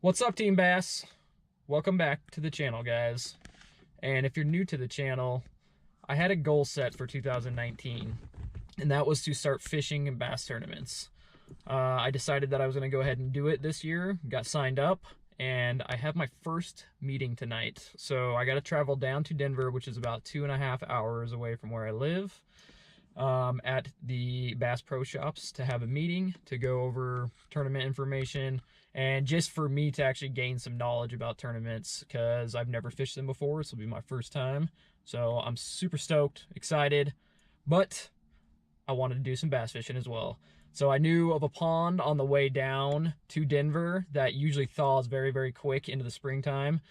What's up, Team Bass? Welcome back to the channel, guys. And if you're new to the channel, I had a goal set for 2019, and that was to start fishing in bass tournaments. I decided that I was going to go ahead and do it this year, got signed up, and I have my first meeting tonight. So I got to travel down to Denver, which is about 2.5 hours away from where I live, at the Bass Pro Shops to have a meeting to go over tournament information and just for me to actually gain some knowledge about tournaments, because I've never fished them before. This will be my first time, so I'm super stoked, excited, but I wanted to do some bass fishing as well. So I knew of a pond on the way down to Denver that usually thaws very, very quick into the springtime.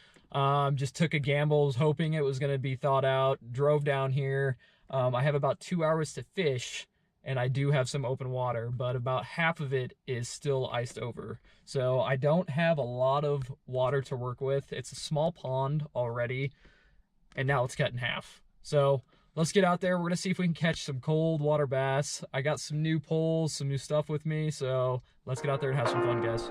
Just took a gamble, was hoping it was going to be thawed out, drove down here. I have about 2 hours to fish, and I do have some open water, but about half of it is still iced over. So I don't have a lot of water to work with. It's a small pond already, and now it's cut in half. So let's get out there. We're gonna see if we can catch some cold water bass. I got some new poles, some new stuff with me, so let's get out there and have some fun, guys.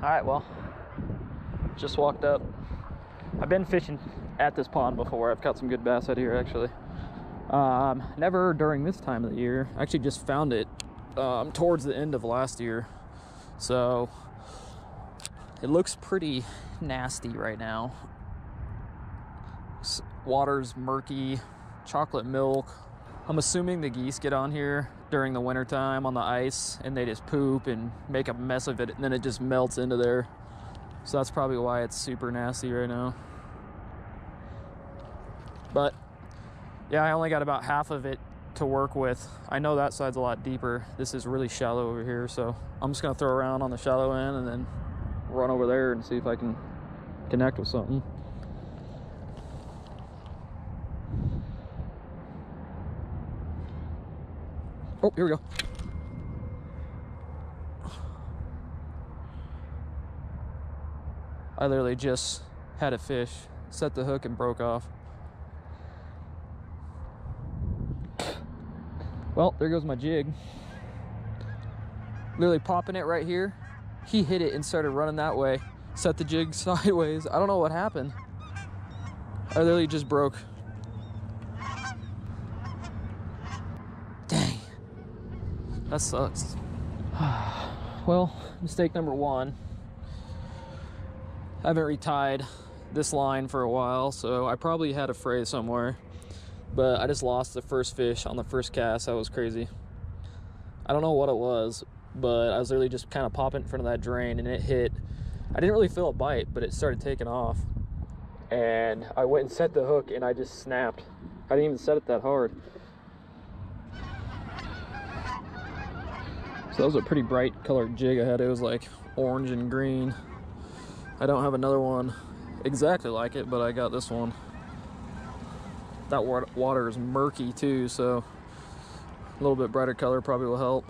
All right, well, just walked up. I've been fishing at this pond before. I've caught some good bass out here, actually. Never during this time of the year. I actually just found it towards the end of last year. So it looks pretty nasty right now. Water's murky, chocolate milk. I'm assuming the geese get on here during the winter time on the ice and they just poop and make a mess of it, and then it just melts into there. So that's probably why it's super nasty right now. But yeah, I only got about half of it to work with. I know that side's a lot deeper. This is really shallow over here, so I'm just gonna throw around on the shallow end and then run over there and see if I can connect with something. Oh, here we go. I literally just had a fish, set the hook and broke off. Well, there goes my jig. Literally popping it right here. He hit it and started running that way. Set the jig sideways. I don't know what happened. I literally just broke. That sucks. Well, mistake number one. I haven't retied this line for a while, so I probably had a fray somewhere. But I just lost the first fish on the first cast. That was crazy. I don't know what it was, but I was literally just kind of popping in front of that drain and it hit. I didn't really feel a bite, but it started taking off. And I went and set the hook and I just snapped. I didn't even set it that hard. So that was a pretty bright colored jig I had. It was like orange and green. I don't have another one exactly like it, but I got this one. That water is murky too, so a little bit brighter color probably will help.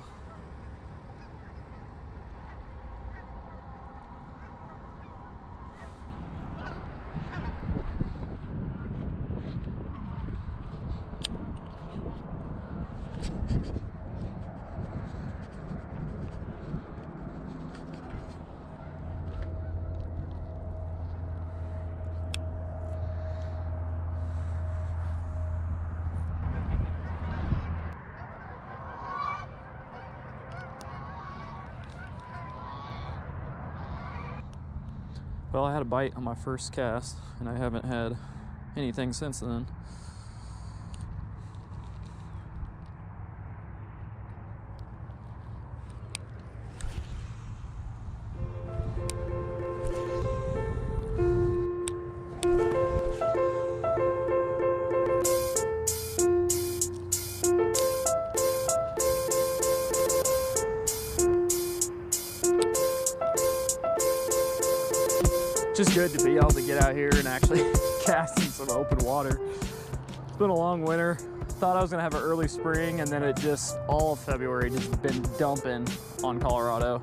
Well, I had a bite on my first cast, and I haven't had anything since then. just good to be able to get out here and actually cast in some open water. It's been a long winter. Thought I was gonna have an early spring, and then it just, all of February, just been dumping on Colorado.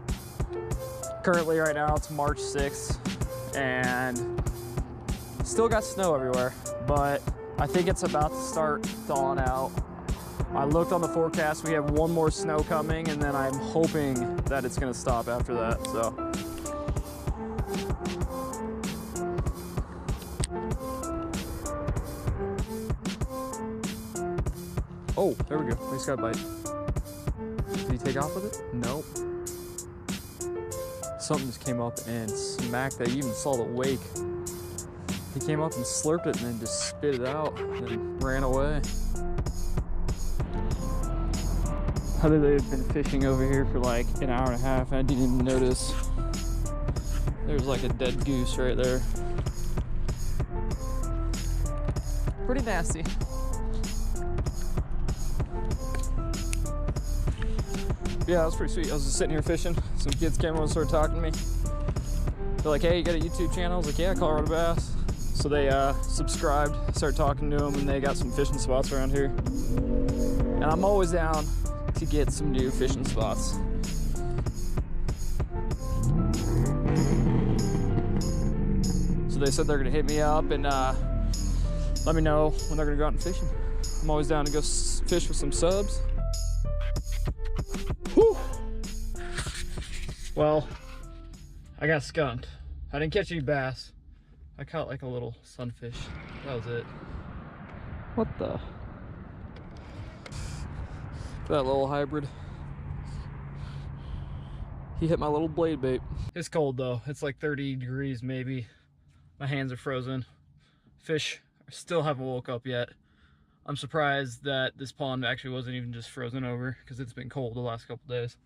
Currently right now it's March 6th, and still got snow everywhere, but I think it's about to start thawing out. I looked on the forecast, we have one more snow coming, and then I'm hoping that it's gonna stop after that, so. Oh, there we go, we just got a bite. Did he take off with it? Nope. Something just came up and smacked that. You even saw the wake. He came up and slurped it and then just spit it out and ran away. I think they've been fishing over here for like an hour and a half, and I didn't even notice. There's like a dead goose right there. Pretty nasty. Yeah, that was pretty sweet. I was just sitting here fishing. Some kids came over and started talking to me. They're like, hey, you got a YouTube channel? I was like, yeah, Colorado Bass. So they subscribed, started talking to them, and they got some fishing spots around here. And I'm always down to get some new fishing spots. So they said they're gonna hit me up and let me know when they're gonna go out and fishing. I'm always down to go fish with some subs. Whew. Well, I got skunked. I didn't catch any bass. I caught like a little sunfish. That was it. What the? That little hybrid. He hit my little blade bait. It's cold though. It's like 30 degrees maybe. My hands are frozen. Fish still haven't woke up yet. I'm surprised that this pond actually wasn't even just frozen over, because it's been cold the last couple days.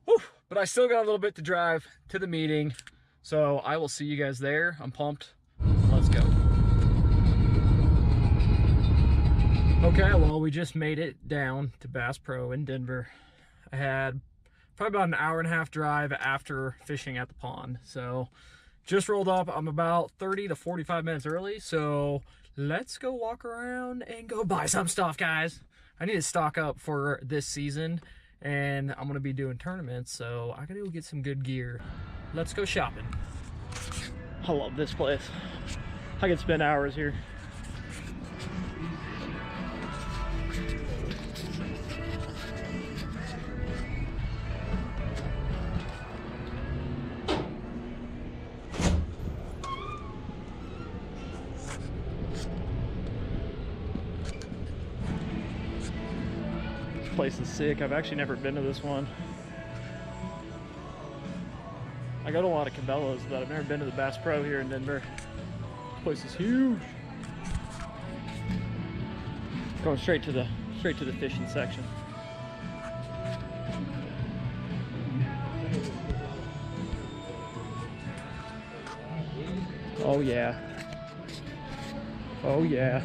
Whew. But I still got a little bit to drive to the meeting, so I will see you guys there. I'm pumped. Let's go. Okay, well, we just made it down to Bass Pro in Denver. I had probably about an hour and a half drive after fishing at the pond. So just rolled up. I'm about 30 to 45 minutes early, so let's go walk around and go buy some stuff, guys. I need to stock up for this season, and I'm gonna be doing tournaments, so I gotta go get some good gear. Let's go shopping. I love this place. I could spend hours here. Place is sick. I've actually never been to this one. I go to a lot of Cabela's, but I've never been to the Bass Pro here in Denver. This place is huge. Going straight to the fishing section. Oh yeah. Oh yeah.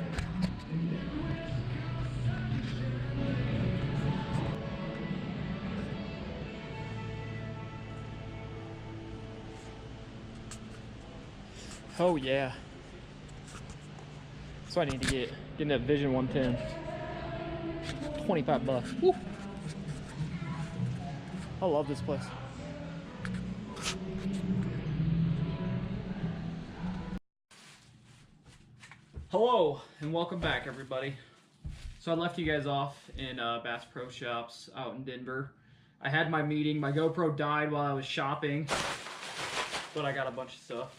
Oh yeah. That's what I need to get. Getting that Vision 110. 25 bucks. Woo. I love this place. Hello and welcome back, everybody. So I left you guys off in Bass Pro Shops out in Denver. I had my meeting. My GoPro died while I was shopping, but I got a bunch of stuff.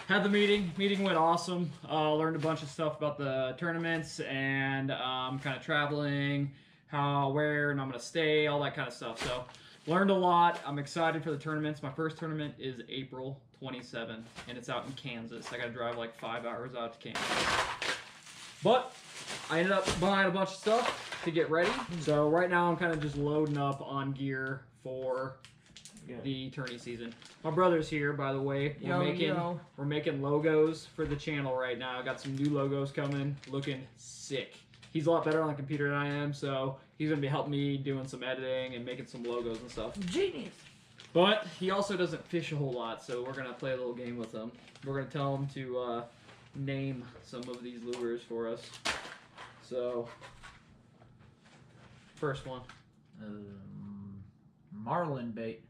Had the meeting went awesome. Learned a bunch of stuff about the tournaments and kind of traveling, how, where, and I'm gonna stay, all that kind of stuff. So learned a lot. I'm excited for the tournaments. My first tournament is April 27th, and it's out in Kansas. I gotta drive like 5 hours out to Kansas. But I ended up buying a bunch of stuff to get ready. So right now I'm kind of just loading up on gear for the tourney season. My brother's here, by the way. We're making logos for the channel right now. I got some new logos coming, looking sick. He's a lot better on the computer than I am, so he's gonna be helping me doing some editing and making some logos and stuff. Genius. But he also doesn't fish a whole lot, so we're going to play a little game with him. We're going to tell him to name some of these lures for us. So, first one. Marlin bait.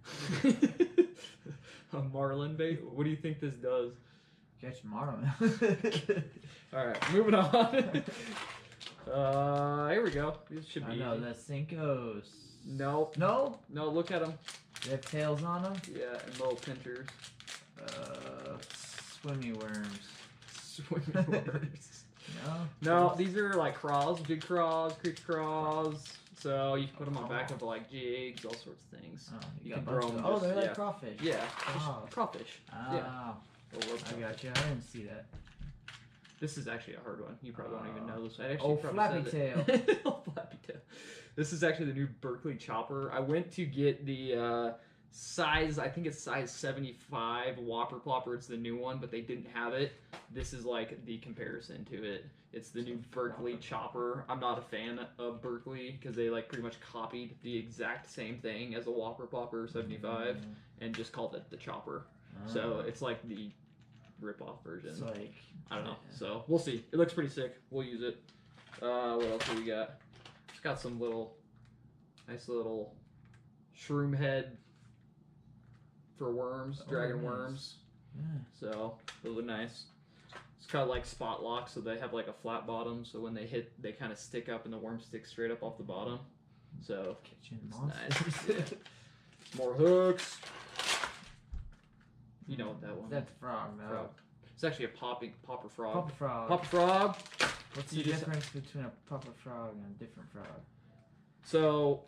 A marlin bait? What do you think this does? Catch marlin. Alright, moving on. Here we go. These should be I know, easy. that's Cinco's. Nope. No? No, look at them. They have tails on them? Yeah, and little pincers. Swimmy worms. Swimming worms. No? No, these are like craws, big craws, creek craws. So you can put them on back of like jigs, all sorts of things. Oh, You got can bunch throw of them. them. Oh, just- they're yeah. like crawfish. Yeah, Oh. just crawfish. Oh, Yeah. I got you. I didn't see that. This is actually a hard one. You probably won't even know this. I Oh, probably flappy said it. Oh, flappy tail. This is actually the new Berkeley chopper. I went to get the size, I think it's size 75 Whopper Plopper. It's the new one, but they didn't have it. This is like the comparison to it. It's the new Berkeley chopper. I'm not a fan of Berkeley because they like pretty much copied the exact same thing as a Whopper Plopper 75 and just called it the chopper. So it's like the rip-off version. It's like... I don't know. So we'll see. It looks pretty sick. We'll use it. What else do we got? It's got some nice little shroom head for worms, dragon worms. Yeah. So those are nice. It's kind of like spot lock, so they have like a flat bottom. So when they hit, they kind of stick up, and the worm sticks straight up off the bottom. So Kitchen it's monsters. nice. Yeah. More hooks. You know what that one? That's frog, no. Frog. It's actually a popper frog. Popper frog. Popper frog. What's You the just- difference between a popper frog and a different frog? So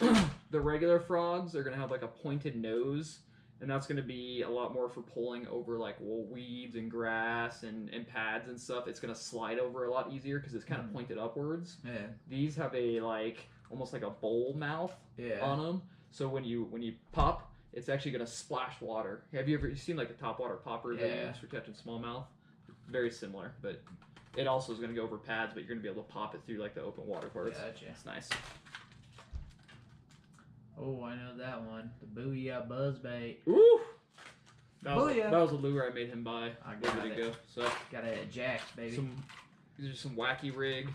the regular frogs are gonna have like a pointed nose, and that's gonna be a lot more for pulling over like weeds and grass and pads and stuff. It's gonna slide over a lot easier because it's kind of pointed upwards. Yeah. These have a almost like a bowl mouth Yeah. on them. So when you pop, it's actually gonna splash water. Have you ever seen like the topwater popper videos for catching smallmouth? Very similar, but it also is gonna go over pads, but you're gonna be able to pop it through like the open water parts. Gotcha. It's nice. Oh, I know that one. The Booyah Buzzbait. Ooh! That Booyah. was a lure I made him buy. I A got little bit it. ago. So Got it at Jack's, baby. these are some wacky rig.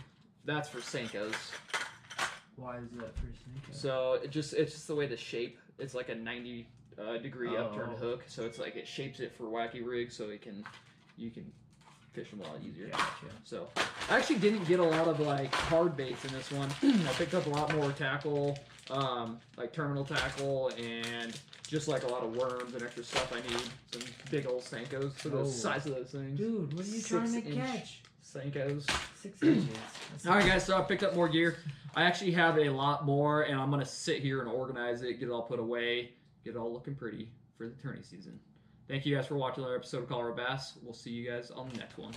That's for Senkos. Why is that for Cinco? So it's just the way the shape. It's like a 90 degree upturned hook. So it's like it shapes it for wacky rig, so you can fish them a lot easier. Gotcha. So I actually didn't get a lot of like hard baits in this one. I picked up a lot more tackle, like terminal tackle, and just like a lot of worms and extra stuff I need. Some big old Senkos for the size of those things. Dude, what are you trying to 6-inch catch? Senkos. 6 inches. That's All right, guys. So I picked up more gear. I actually have a lot more, and I'm gonna sit here and organize it, get it all put away, get it all looking pretty for the tourney season. Thank you guys for watching another episode of Colorado Bass. We'll see you guys on the next one.